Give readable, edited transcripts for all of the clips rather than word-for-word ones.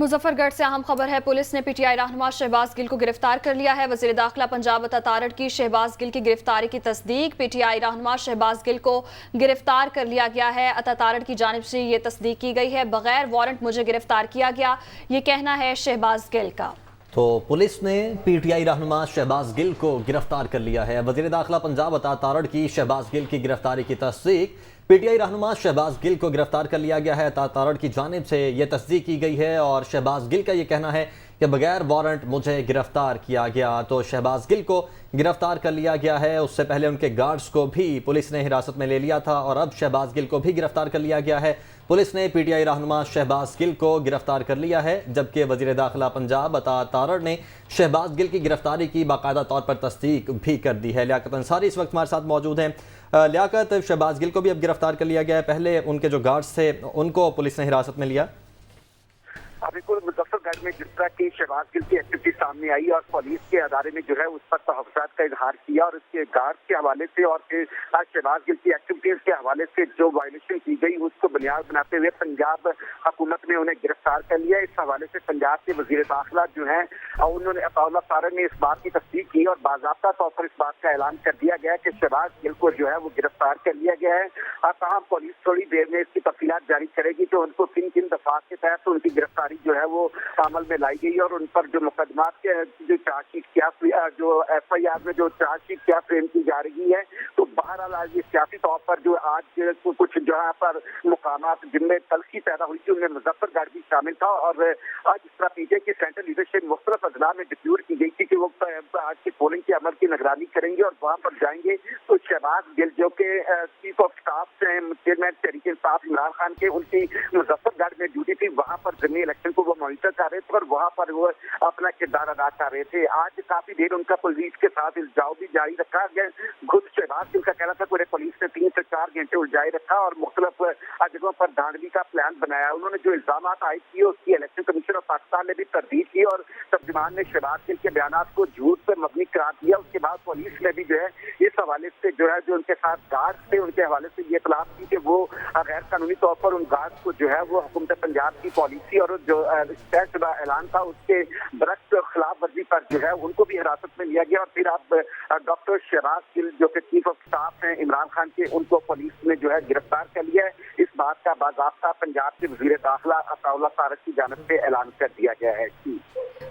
मुजफ्फरगढ़ से अहम खबर है। पुलिस ने पीटीआई रहनुमा शहबाज गिल को गिरफ्तार कर लिया है। वजीर दाखिला पंजाब अता तारड़ की शहबाज गिल की गिरफ्तारी की तस्दीक। पीटीआई रहनुमा शहबाज गिल को गिरफ्तार कर लिया गया है। अता तारड़ की जानिब से ये तस्दीक की गई है। बगैर वारंट मुझे गिरफ्तार किया गया, ये कहना है शहबाज गिल का। तो पुलिस ने पीटीआई रहनुमा शहबाज गिल को गिरफ्तार कर लिया है। वजीर दाखिला पंजाब अता तारड़ की शहबाज गिल की गिरफ्तारी की तस्दीक। पीटीआई रहनुमा शहबाज गिल को गिरफ्तार कर लिया गया है। अता तारड़ की जानिब से यह तस्दीक की गई है और शहबाज गिल का यह कहना है कि बगैर वारंट मुझे गिरफ्तार किया गया। तो शहबाज गिल को गिरफ्तार कर लिया गया है। उससे पहले उनके गार्ड्स को भी पुलिस ने हिरासत में ले लिया था और अब शहबाज गिल को भी गिरफ्तार कर लिया गया है। पुलिस ने पीटीआई रहनुमा शहबाज गिल को गिरफ्तार कर लिया है, जबकि वजीर दाखिला पंजाब अता तारड़ ने शहबाज गिल की गिरफ्तारी की बाकायदा तौर पर तस्दीक भी कर दी है। लियाकत अंसारी इस वक्त हमारे साथ मौजूद हैं। लियाकत, शहबाज गिल को भी अब गिरफ्तार कर लिया गया है, पहले उनके जो गार्ड्स थे उनको पुलिस ने हिरासत में लिया। बिल्कुल, मुजफ्फरगढ़ में जिस तरह की शहबाज गिल की एक्टिविटी सामने आई और पुलिस के अदारे में जो है उस पर तहफ़्फ़ुज़ात का इजहार किया और उसके गार्ड के हवाले से और शहबाज गिल की एक्टिविटीज के हवाले से जो वायलेशन की गई उसको बुनियाद बनाते हुए पंजाब हुकूमत ने उन्हें गिरफ्तार कर लिया। इस हवाले से पंजाब के वज़ीर दाखिला जो है उन्होंने अता तारड़ ने इस बात की तस्दीक की और बाज़ाब्ता तौर पर इस बात का ऐलान कर दिया गया कि शहबाज गिल को जो है वो गिरफ्तार कर लिया गया है। तमाम पुलिस थोड़ी देर में इसकी तफसीलात जारी करेगी तो उनको किन किन दफात के तहत उनकी गिरफ्तारी जो है वो अमल में लाई गई और उन पर जो मुकदमात के जो चार्जशीट क्या जो एफआईआर में जो चार्जशीट क्या फ्रेम की जा रही है। तो बहरहाल आज ये सियासी तौर पर जो आज कुछ जहाँ पर मुकामात जिनमें तलखी पैदा हुई थी उनमें मुजफ्फरगढ़ भी शामिल था और आज इस तरह पीछे की सेंट्रल लीडरशिप मुख्तलिफ अजला में डिप्यूट की गई थी कि वो आज की पोलिंग के अमल की निगरानी करेंगे और वहाँ पर जाएंगे। तो शहबाज गिल जो के चीफ ऑफ स्टाफ हैं चेयरमैन तहरीक इंसाफ इमरान खान के, उनकी मुजफ्फरगढ़ में ड्यूटी थी, वहाँ पर ज़मीनी इलेक्शन को वो मॉनिटर कर रहे थे और वहाँ पर वो अपना किरदार अदा कर रहे थे। आज काफी देर उनका पुलिस के साथ इल्जाम भी जारी रखा गया। खुद शहबाज गिल का कहना था पूरे पुलिस ने 3 से 4 घंटे उलझाए रखा और मुख्तलिफ जगहों पर धांधली का प्लान बनाया। उन्होंने जो इल्जाम आयद किए उसकी इलेक्शन कमीशन ऑफ पाकिस्तान ने भी तरदीद की और तर्जुमान ने शहबाज गिल के बयान को झूठ पर मबनी करार दिया। उसके बाद पुलिस ने भी जो है इस हवाले से जो है जो उनके साथ गार्ड थे उनके हवाले से ये इतलाह की कि वो गैर कानूनी तौर पर उन गार्ड को जो है वो हुकूमत पंजाब की पॉलिसी और जो ऐलान था उसके बरक्स खिलाफ वर्जी पर जो है उनको भी हिरासत में लिया गया और फिर अब डॉक्टर शहबाज गिल जो कि चीफ ऑफ स्टाफ हैं इमरान खान के, उनको पुलिस ने जो है गिरफ्तार कर लिया है। इस बात का बाज़ाब्ता पंजाब के वज़ीर दाखिला अता तारड़ की जानिब से ऐलान कर दिया गया है।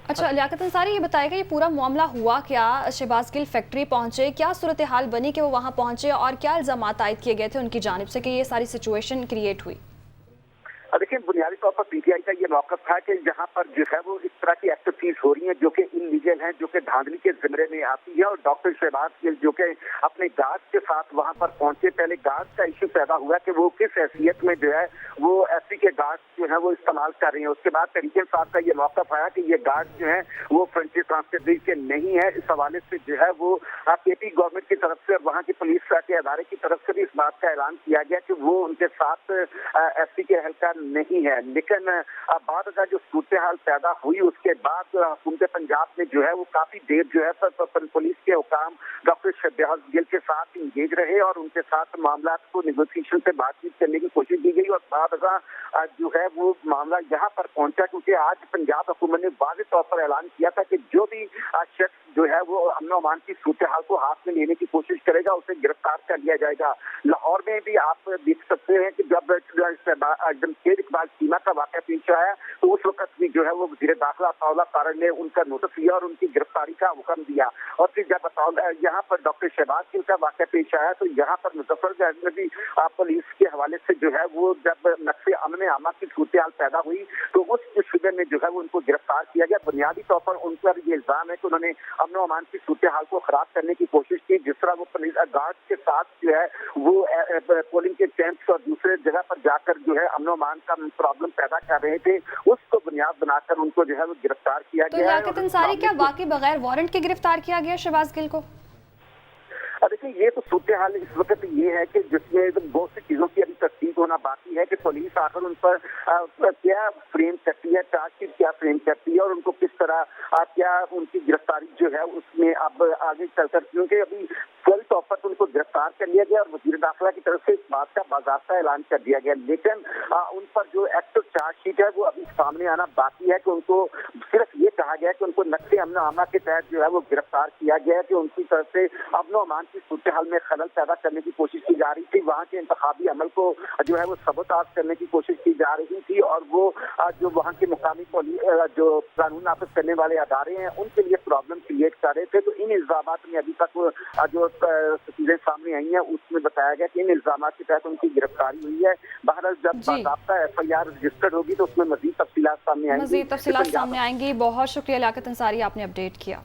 अच्छा, लियाकत अंसारी, ये बताएगा ये पूरा मामला हुआ क्या? शहबाज गिल फैक्ट्री पहुंचे, क्या सूरत हाल बनी कि वो वहां पहुंचे और क्या इल्जामात आयद किए गए थे उनकी जानिब से कि ये सारी सिचुएशन क्रिएट हुई? देखिए, बुनियादी तौर पर पीटीआई का ये मौक़िफ़ था कि जहाँ पर जो है वो इस तरह की एक्टिविटीज हो रही हैं जो कि इलीगल हैं, जो कि धांधली के ज़िम्मे में आती है और डॉक्टर शहबाज गिल जो कि अपने गार्ड के साथ वहाँ पर पहुंचे। पहले गार्ड का इशू पैदा हुआ कि वो किस हैसियत में जो है वो एसपी के गार्ड जो है वो इस्तेमाल कर रहे हैं। उसके बाद तरीके साहब का ये मौक़िफ़ आया कि ये गार्ड जो है वो फ्रंटियर ट्रांसफर के नहीं है। इस हवाले से जो है वो केपी गवर्नमेंट की तरफ से और वहाँ की पुलिस के अदारे की तरफ से भी इस बात का ऐलान किया गया कि वो उनके साथ एसपी के एहलकार नहीं है। लेकिन बाद का जो सूरत हाल पैदा हुई उसके बाद हुकूमत पंजाब ने जो है वो काफी देर जो है पुलिस के हुकाम डॉक्टर शहबाज गिल के साथ इंगेज रहे और उनके साथ मामला को नेगोशिएशन से बातचीत करने की कोशिश की गई और बाद जो है वो मामला यहाँ पर पहुंचा क्योंकि आज पंजाब हुकूमत ने वाज़ेह तौर पर ऐलान किया था कि जो भी शख्स जो है वो अमन अमान की सूरत हाल को हाथ में लेने की कोशिश करेगा उसे गिरफ्तार कर लिया जाएगा। लाहौर में भी आप देख सकते हैं कि जब जमशेद इकबाल चीमा का वाक़या पेश आया तो उस वक्त भी जो है वो वज़ीर दाखिला अता तारड़ ने उनका नोटिस लिया और उनकी गिरफ्तारी का हुक्म दिया। और फिर जब यहाँ पर डॉक्टर शहबाज गिल का वाक़या पेश आया तो यहाँ पर मुजफ्फरगढ़ में भी पुलिस के हवाले से जो है वो जब नक्शे अमन आमा की सूरत हाल पैदा हुई तो उस शुबे में जो है वो उनको गिरफ्तार किया गया। बुनियादी तौर पर उन पर ये इल्ज़ाम है कि उन्होंने अमन अमान की सूरत हाल को खराब करने की कोशिश की। जिस तरह वो पुलिस गार्ड के साथ जो है वो पोलिंग के कैंप्स और दूसरे जगह पर जाकर जो है अमन अमान का प्रॉब्लम पैदा कर रहे थे उसको बुनियाद बनाकर उनको जो है वो गिरफ्तार किया गया। तो लियाकत अंसारी, क्या वाकई बगैर वारंट के गिरफ्तार किया गया शहबाज गिल को? देखिए, ये तो सूरत हाल इस वक्त ये है कि जिसमें बहुत सी चीजों की अभी तस्दीक होना बाकी है कि पुलिस आखिर उन पर क्या फ्रेम करती है, चार्जशीट क्या फ्रेम करती है और उनको किस तरह क्या उनकी गिरफ्तारी जो है उसमें अब आगे चलकर, क्योंकि अभी फुल तौर पर उनको गिरफ्तार गिरफ्तार कर लिया गया और वजीर दाखिला की तरफ से इस बात का बाकायदा ऐलान कर दिया गया। लेकिन उन पर जो एक्टिव चार्जशीट है वो अभी सामने आना बाकी है कि उनको सिर्फ ये कहा गया है कि उनको नक्शे अमन आमा के तहत जो है वो गिरफ्तार किया गया है कि उनकी तरफ से अमन अमान की सूरत हाल में खलल पैदा करने की कोशिश की जा रही थी, वहाँ के इंतखाबी अमल को जो है वो सबोताज करने की कोशिश की जा रही थी और वो जो वहाँ के मुकामी जो कानून नाफिज करने वाले अदारे हैं उनके लिए प्रॉब्लम क्रिएट कर रहे थे। तो इन इल्जामात में अभी तक जो चीजें सामने आई हैं उसमें बताया गया कि इन इल्जामात के तहत उनकी गिरफ्तारी हुई है। बहरहाल जब बाकायदा एफआईआर रजिस्टर्ड होगी तो उसमें मजीद तफसीलात सामने आएंगी। मजीद तफसीलात सामने आएंगी। बहुत शुक्रिया लियाकत अंसारी, आपने अपडेट किया।